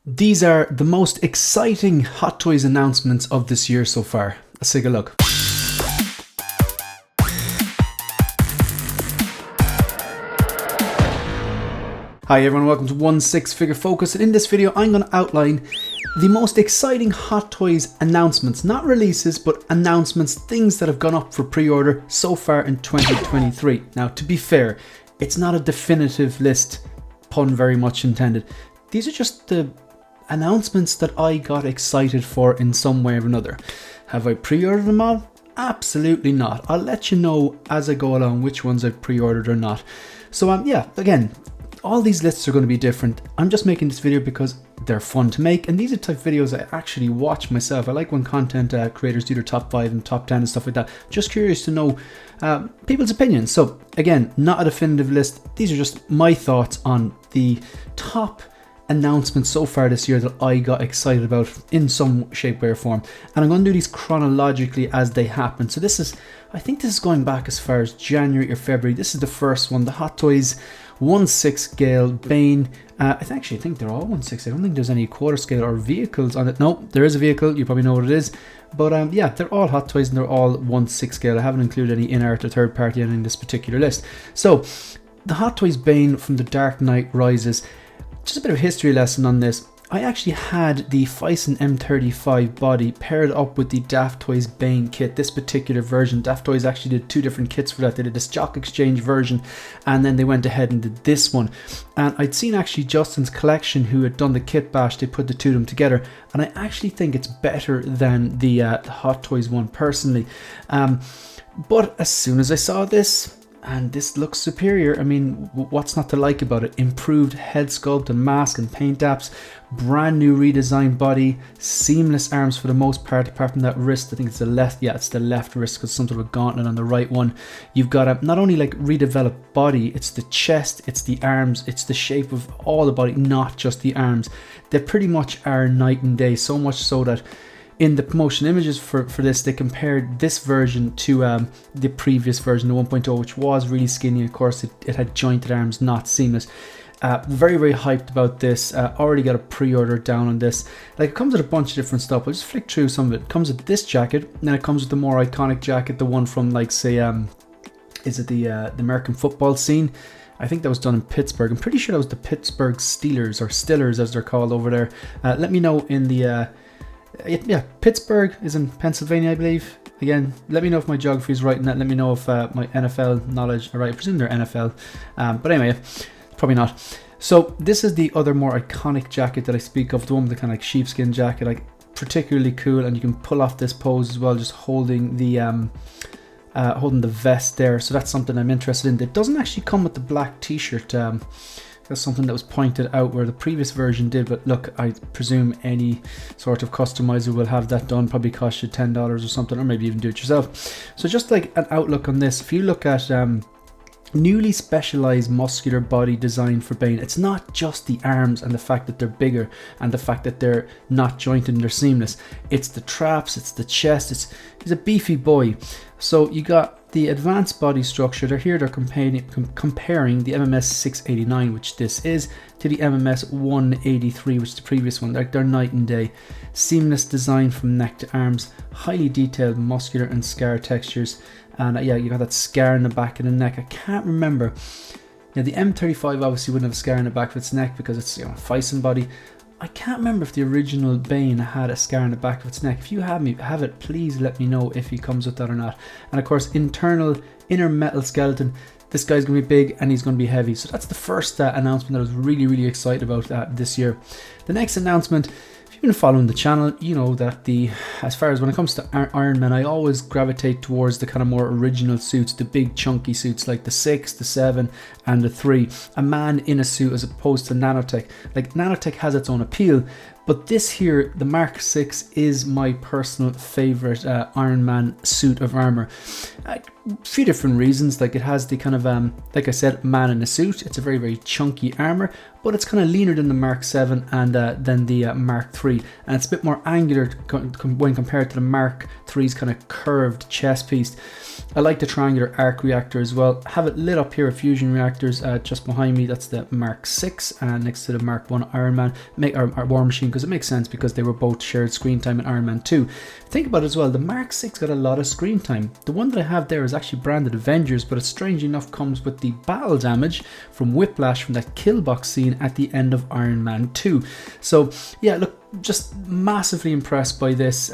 These are the most exciting Hot Toys announcements of this year so far. Let's take a look. Hi everyone, welcome to One Six Figure Focus, and in this video I'm going to outline the most exciting Hot Toys announcements, not releases, but announcements, things that have gone up for pre-order so far in 2023. Now, to be fair, it's not a definitive list, pun very much intended. These are just the announcements that I got excited for in some way or another. Have I pre-ordered them all? Absolutely not. I'll let you know as I go along which ones I've pre-ordered or not. So yeah, again, all these lists are going to be different. I'm just making this video because they're fun to make, and these are the type of videos I actually watch myself. I like when content creators do their top 5 and top 10 and stuff like that. Just curious to know people's opinions. So again, not a definitive list. These are just my thoughts on the top announcements so far this year that I got excited about in some shape, way or form. And I'm going to do these chronologically as they happen. So this is, I think this is going back as far as January or February. This is the first one, the Hot Toys 1/6 scale Bane. I actually think they're all 1/6. I don't think there's any quarter scale or vehicles on it. No, there is a vehicle. You probably know what it is. But yeah, they're all Hot Toys and they're all 1/6 scale. I haven't included any in-art or third party in this particular list. So the Hot Toys Bane from The Dark Knight Rises. Just a bit of a history lesson on this. I actually had the Fison M35 body paired up with the Daft Toys Bane kit, this particular version. Daft Toys actually did two different kits for that. They did the Stock Exchange version, and then they went ahead and did this one. And I'd seen actually Justin's collection, who had done the kit bash, they put the two of them together, and I actually think it's better than the Hot Toys one personally. But as soon as I saw this, and this looks superior, I mean, what's not to like about it? Improved head sculpt and mask and paint apps, brand new redesigned body, seamless arms for the most part, apart from that wrist. I think it's the left, yeah, it's the left wrist because some sort of a gauntlet on the right one. You've got a not only like redeveloped body, it's the chest, it's the arms, it's the shape of all the body, not just the arms. They pretty much are night and day, so much so that in the promotion images for this, they compared this version to the previous version, the 1.0, which was really skinny. Of course, it had jointed arms, not seamless. Very, very hyped about this. Already got a pre-order down on this. Like, it comes with a bunch of different stuff. I'll just flick through some of it. It comes with this jacket, and then it comes with the more iconic jacket, the one from, like, say, is it the American football scene? I think that was done in Pittsburgh. I'm pretty sure that was the Pittsburgh Steelers, or Stillers as they're called over there. Let me know in the... yeah, Pittsburgh is in Pennsylvania, I believe. Again, let me know if my geography is right in that. Let me know if my NFL knowledge are right. I presume they're NFL. But anyway, probably not. So this is the other more iconic jacket that I speak of, the one with the kind of like sheepskin jacket, like particularly cool. And you can pull off this pose as well, just holding the vest there. So that's something I'm interested in. It doesn't actually come with the black t-shirt. That's something that was pointed out where the previous version did, but look, I presume any sort of customizer will have that done. Probably cost you $10 or something, or maybe even do it yourself. So just like an outlook on this, if you look at newly specialized muscular body design for Bane, it's not just the arms and the fact that they're bigger and the fact that they're not jointed and they're seamless. It's the traps, it's the chest, he's a beefy boy. So you got the advanced body structure. They're comparing the MMS 689, which this is, to the MMS 183, which is the previous one. They're night and day. Seamless design from neck to arms, highly detailed muscular and scar textures. And yeah, you got that scar in the back of the neck. I can't remember. Now the M35 obviously wouldn't have a scar in the back of its neck because it's, you know, a Fison body. I can't remember if the original Bane had a scar in the back of its neck. If you have it, please let me know if he comes with that or not. And of course, inner metal skeleton. This guy's going to be big and he's going to be heavy. So that's the first announcement that I was really, really excited about this year. The next announcement, if you've been following the channel, you know that as far as when it comes to Iron Man, I always gravitate towards the kind of more original suits, the big chunky suits like the 6, the 7 and the 3. A man in a suit as opposed to nanotech. Like, nanotech has its own appeal, but this here, the Mark 6, is my personal favorite Iron Man suit of armor. A few different reasons. Like, it has the kind of like I said, man in a suit. It's a very, very chunky armor, but it's kind of leaner than the Mark 7 and then the Mark 3, and it's a bit more angular when compared to the Mark 3's kind of curved chest piece. I like the triangular arc reactor as well. Have it lit up here with fusion reactors just behind me. That's the Mark 6 and next to the Mark 1 Iron Man or War Machine, because it makes sense because they were both shared screen time in Iron Man 2. Think about it as well, the Mark 6 got a lot of screen time. The one that I have there is actually branded Avengers, but it strangely enough comes with the battle damage from Whiplash from that kill box scene at the end of Iron Man 2. So yeah, look, just massively impressed by this.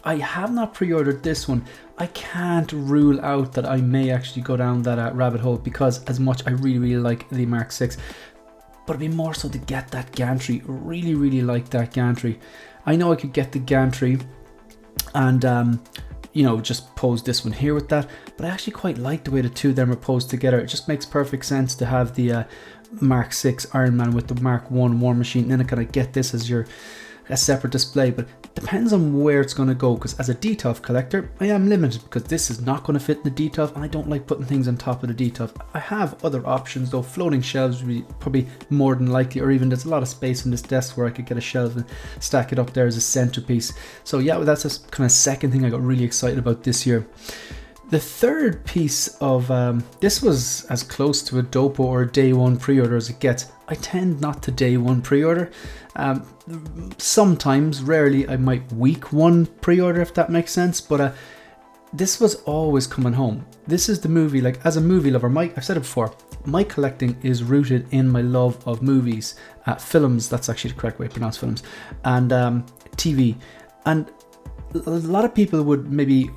I have not pre-ordered this one. I can't rule out that I may actually go down that rabbit hole, because as much I really like the Mark 6, but it'd be more so to get that Gantry. Really like that Gantry. I know I could get the Gantry and you know, just pose this one here with that, but I actually quite like the way the two of them are posed together. It just makes perfect sense to have the Mark 6 Iron Man with the Mark 1 War Machine, and then I kind of get this as a separate display. But depends on where it's going to go, because as a DTOF collector I am limited, because this is not going to fit in the DTOF, and I don't like putting things on top of the DTOF. I have other options though. Floating shelves would be probably more than likely, or even there's a lot of space on this desk where I could get a shelf and stack it up there as a centerpiece. So yeah, well, that's a kind of second thing I got really excited about this year. The third piece of this was as close to a Dopo or a day one pre-order as it gets. I tend not to day one pre-order. Sometimes, rarely, I might week one pre-order, if that makes sense, but this was always coming home. This is the movie, like, as a movie lover, I've said it before, my collecting is rooted in my love of movies, films, that's actually the correct way to pronounce films, and TV. And a lot of people would maybe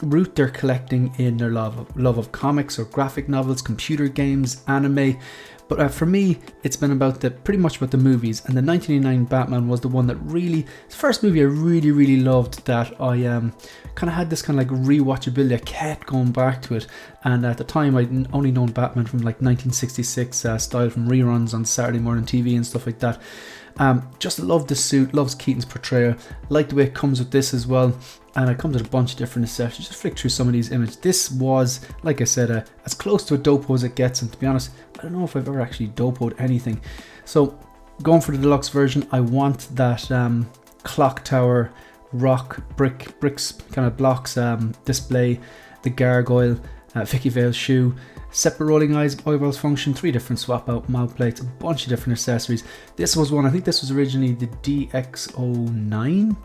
root their collecting in their love of comics or graphic novels, computer games, anime. But for me, it's been about pretty much about the movies, and the 1989 Batman was the one that really, the first movie I really loved, that I kind of had this kind of like rewatchability. I kept going back to it, and at the time I'd only known Batman from like 1966 style from reruns on Saturday morning TV and stuff like that. Just loved the suit, loves Keaton's portrayal, like the way it comes with this as well, and it comes with a bunch of different accessories. Just flick through some of these images. This was, like I said, as close to a Dopo as it gets, and to be honest, I don't know if I've ever actually Dopoed anything. So going for the deluxe version, I want that clock tower, rock, bricks kind of blocks display, the gargoyle, Vicky Vale's shoe, separate rolling eyeballs function, 3 different swap out mount plates, a bunch of different accessories. This was one, I think this was originally the DX09,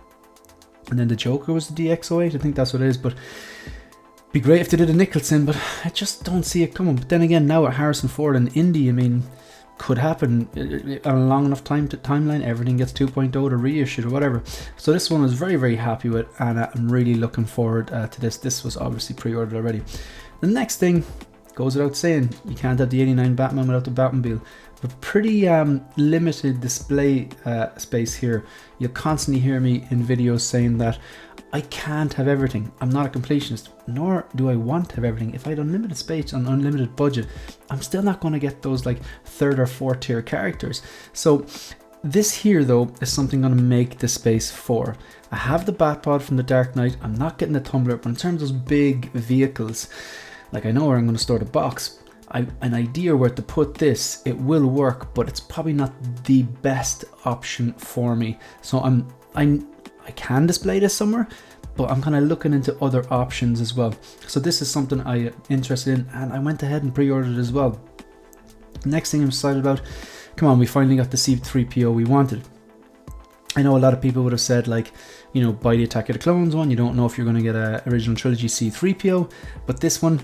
and then the Joker was the DX08, I think that's what it is. But be great if they did a Nicholson, but I just don't see it coming. But then again, now at Harrison Ford and Indy, I mean, could happen on a long enough timeline, everything gets 2.0 to reissued or whatever. So this one I was very happy with, and I'm really looking forward to this. This was obviously pre-ordered already. The next thing goes without saying, you can't have the 89 Batman without the Batmobile. But pretty limited display space here. You'll constantly hear me in videos saying that I can't have everything. I'm not a completionist, nor do I want to have everything. If I had unlimited space on unlimited budget, I'm still not going to get those like 3rd or 4th tier characters. So this here though is something I'm going to make the space for. I have the Batpod from the Dark Knight. I'm not getting the Tumbler, but in terms of those big vehicles, like I know where I'm going to store the box. An idea where to put this, it will work, but it's probably not the best option for me. So I can display this somewhere, but I'm kind of looking into other options as well. So this is something I'm interested in, and I went ahead and pre-ordered it as well. Next thing I'm excited about, come on, we finally got the C3PO we wanted. I know a lot of people would have said, like, you know, buy the Attack of the Clones one, you don't know if you're going to get a original trilogy C3PO, but this one,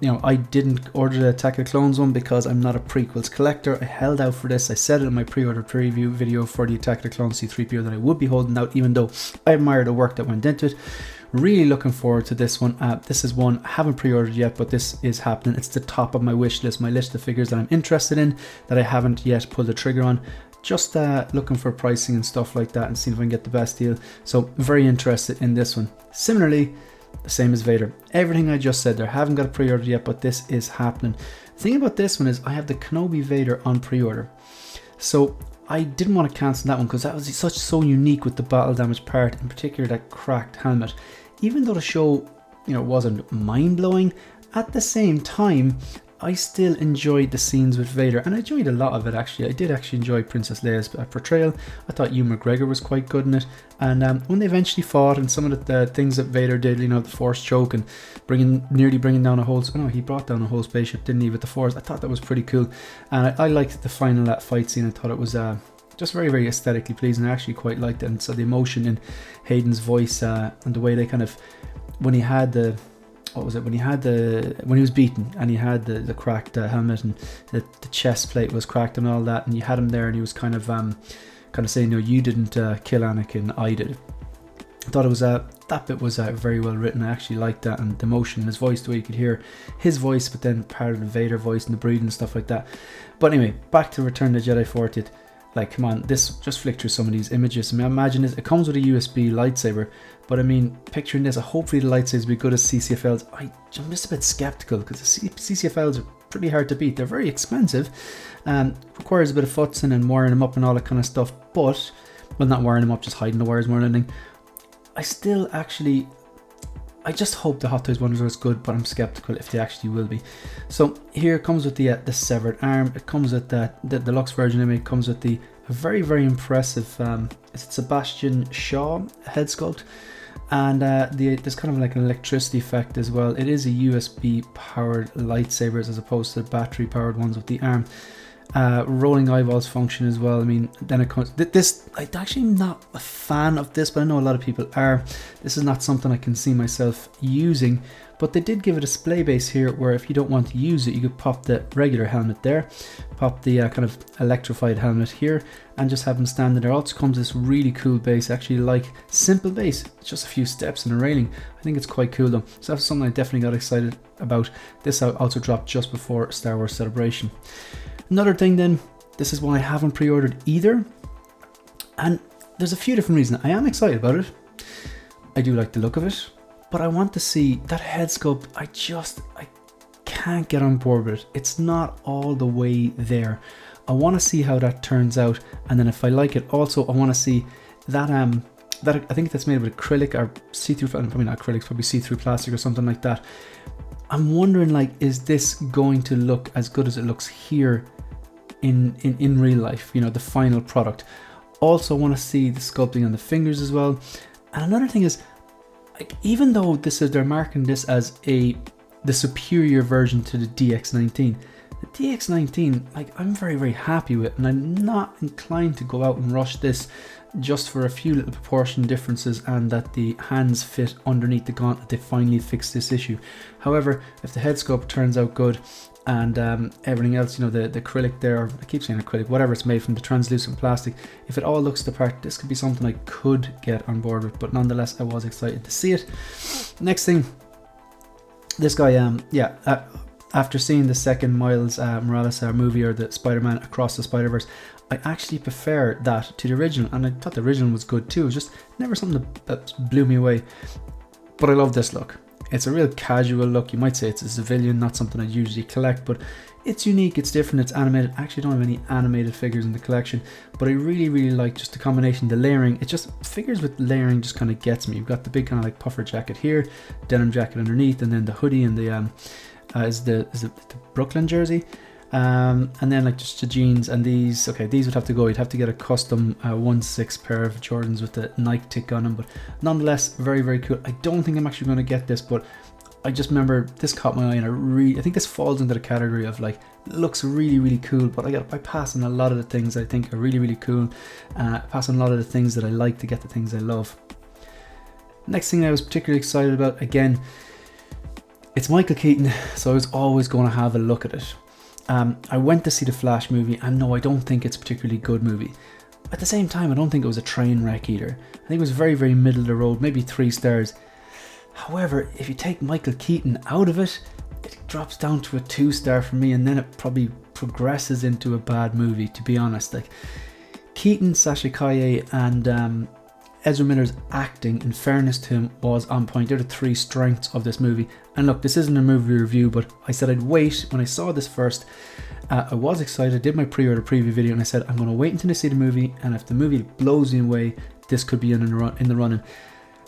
you know, I didn't order the Attack of the Clones one because I'm not a prequels collector. I held out for this. I said it in my pre-order preview video for the Attack of the Clones C3PO that I would be holding out, even though I admire the work that went into it. Really looking forward to this one. This is one I haven't pre-ordered yet, but this is happening. It's the top of my wish list, my list of figures that I'm interested in that I haven't yet pulled the trigger on. Just looking for pricing and stuff like that and seeing if I can get the best deal. So very interested in this one. Similarly, the same as Vader. Everything I just said there, haven't got a pre-order yet, but this is happening. The thing about this one is I have the Kenobi Vader on pre-order. So I didn't want to cancel that one because that was so unique with the battle damage part, in particular that cracked helmet. Even though the show, you know, wasn't mind-blowing, at the same time, I still enjoyed the scenes with Vader, and I enjoyed a lot of it actually. I did actually enjoy Princess Leia's portrayal. I thought Ewan McGregor was quite good in it, and when they eventually fought and some of the things that Vader did, the Force choke and nearly bringing down a whole, he brought down a whole spaceship, didn't he, with the Force. I thought that was pretty cool, and I liked the final fight scene. I thought it was just very, very aesthetically pleasing. I actually quite liked it, and so the emotion in Hayden's voice and the way they kind of, when he had the, when he was beaten and he had the cracked helmet and the chest plate was cracked and all that, and you had him there and he was kind of saying, you didn't kill Anakin, I did. I thought it was that bit was very well written. I actually liked that, and the emotion in his voice, the way you could hear his voice, but then part of the Vader voice and the breathing and stuff like that. But anyway, back to Return of the Jedi 40th. Like, come on, just flick through some of these images. I mean, imagine this. It comes with a USB lightsaber, but I mean, picturing this, hopefully the lightsabers will be good as CCFLs. I'm just a bit skeptical because the CCFLs are pretty hard to beat. They're very expensive, requires a bit of futzing and wiring them up and all that kind of stuff. But, well, not wiring them up, just hiding the wires more than anything. I just hope the Hot Toys Wonders are as good, but I'm skeptical if they actually will be. So here it comes with the severed arm. It comes with the deluxe version. It comes with a very, very impressive is it Sebastian Shaw head sculpt, and there's kind of like an electricity effect as well. It is a USB powered lightsabers as opposed to the battery powered ones with the arm. Rolling eyeballs function as well. I mean, then it comes this. I'm actually not a fan of this, but I know a lot of people are. This is not something I can see myself using, but they did give it a display base here where if you don't want to use it, you could pop the regular helmet there, pop the kind of electrified helmet here, and just have them standing there. Also comes this really cool base. I actually like simple base. It's just a few steps and a railing. I think it's quite cool though. So that's something I definitely got excited about. This also dropped just before Star Wars Celebration. Another thing then, this is one I haven't pre-ordered either, and there's a few different reasons. I am excited about it. I do like the look of it, but I want to see that head sculpt. I can't get on board with it. It's not all the way there. I want to see how that turns out, and then if I like it, also I want to see that I think that's made with acrylic or see-through, probably not acrylic, probably see-through plastic or something like that. I'm wondering, like, is this going to look as good as it looks here in real life, the final product? Also want to see the sculpting on the fingers as well. And another thing is, like, even though they're marking this as the superior version to the DX19, the DX19, like, I'm very, very happy with, and I'm not inclined to go out and rush this just for a few little proportion differences and that the hands fit underneath the gauntlet. They finally fixed this issue. However, if the head sculpt turns out good and everything else, the acrylic there, I keep saying acrylic, whatever it's made from, the translucent plastic, if it all looks the part, this could be something I could get on board with. But nonetheless, I was excited to see it. Next thing, this guy, after seeing the second Miles Morales movie, or the Spider-Man Across the Spider-Verse, I actually prefer that to the original, and I thought the original was good too. It was just never something that blew me away. But I love this look. It's a real casual look. You might say it's a civilian, not something I usually collect, but it's unique, it's different, it's animated. I actually don't have any animated figures in the collection, but I really, really like just the combination, the layering. It just, figures with layering just kind of gets me. You've got the big kind of like puffer jacket here, denim jacket underneath, and then the hoodie and the is the Brooklyn jersey. And then like just the jeans, and these would have to go. You'd have to get a custom 1/6 pair of Jordans with the Nike tick on them, but nonetheless, very, very cool. I don't think I'm actually going to get this, but I just remember this caught my eye, and I think this falls into the category of like, looks really, really cool, but I pass on a lot of the things I think are really, really cool, pass on a lot of the things that I like to get the things I love. Next thing I was particularly excited about, again, it's Michael Keaton, so I was always going to have a look at it. I went to see the Flash movie, and no, I don't think it's a particularly good movie. At the same time, I don't think it was a train wreck either. I think it was very, very middle of the road, maybe 3 stars. However, if you take Michael Keaton out of it, it drops down to a 2-star for me, and then it probably progresses into a bad movie, to be honest. Like, Keaton, Sasha Calle, and Ezra Miller's acting, in fairness to him, was on point. They're the 3 strengths of this movie. And look, this isn't a movie review, but I said I'd wait. When I saw this first, I was excited. I did my pre-order preview video, and I said I'm going to wait until I see the movie, and if the movie blows me away, this could be in the running.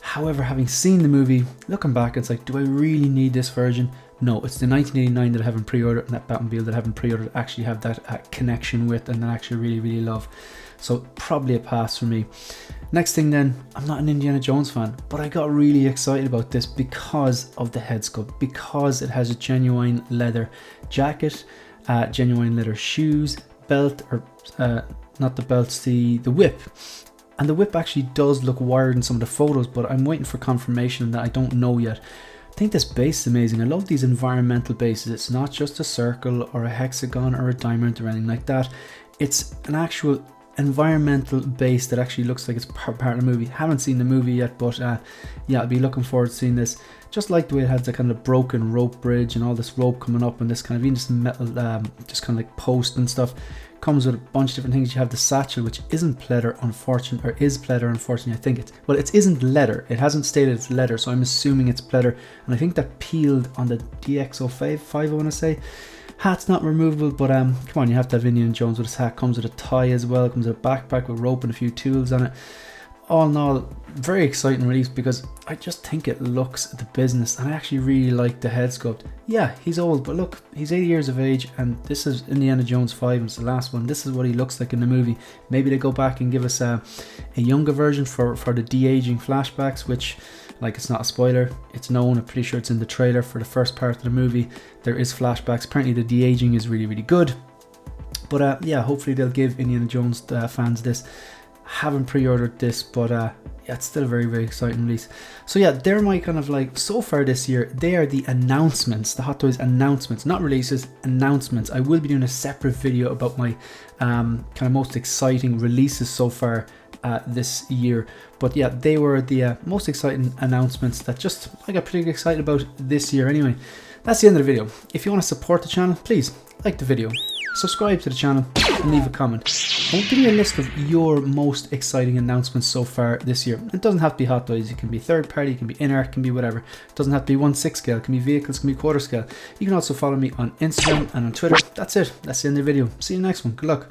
However, having seen the movie, looking back, it's like, do I really need this version? No, it's the 1989 that I haven't pre-ordered, and that Batmobile that I haven't pre-ordered actually have that connection with, and I actually really, really love. So probably a pass for me. Next thing then, I'm not an Indiana Jones fan, but I got really excited about this because of the head sculpt, because it has a genuine leather jacket, genuine leather shoes, belt, or not the belts, the whip. And the whip actually does look wired in some of the photos, but I'm waiting for confirmation that I don't know yet. I think this base is amazing. I love these environmental bases. It's not just a circle or a hexagon or a diamond or anything like that. It's an actual environmental base that actually looks like it's part of the movie. Haven't seen the movie yet, but yeah, I'll be looking forward to seeing this. Just like the way it has the kind of broken rope bridge and all this rope coming up, and this kind of even just metal, just kind of like post and stuff. Comes with a bunch of different things. You have the satchel, which isn't pleather, unfortunately, or is pleather, unfortunately. I think it's, well, it isn't leather. It hasn't stated it's leather, so I'm assuming it's pleather. And I think that peeled on the Dceu 5, I want to say. Hat's not removable, but come on, you have to have Indiana Jones with his hat. Comes with a tie as well. Comes with a backpack with rope and a few tools on it. All in all, very exciting release because I just think it looks the business, and I actually really like the head sculpt. Yeah, he's old, but look, he's 80 years of age, and this is Indiana Jones 5, and it's the last one. This is what he looks like in the movie. Maybe they go back and give us a younger version for the de-aging flashbacks, which, like, it's not a spoiler, it's known. I'm pretty sure it's in the trailer for the first part of the movie. There is flashbacks. Apparently the de-aging is really, really good. But yeah, hopefully they'll give Indiana Jones fans this. Haven't pre-ordered this, but yeah, it's still a very, very exciting release. So yeah, they're my kind of like, so far this year, they are the announcements, the Hot Toys announcements, not releases, announcements. I will be doing a separate video about my kind of most exciting releases so far this year. But yeah, they were the most exciting announcements that just I got pretty excited about this year. Anyway, that's the end of the video. If you want to support the channel, please like the video, subscribe to the channel, and leave a comment. And give me a list of your most exciting announcements so far this year. It doesn't have to be Hot Toys. It can be third party, it can be in-art, it can be whatever. It doesn't have to be 1/6 scale. It can be vehicles, it can be quarter scale. You can also follow me on Instagram and on Twitter. That's it. That's the end of the video. See you in the next one. Good luck.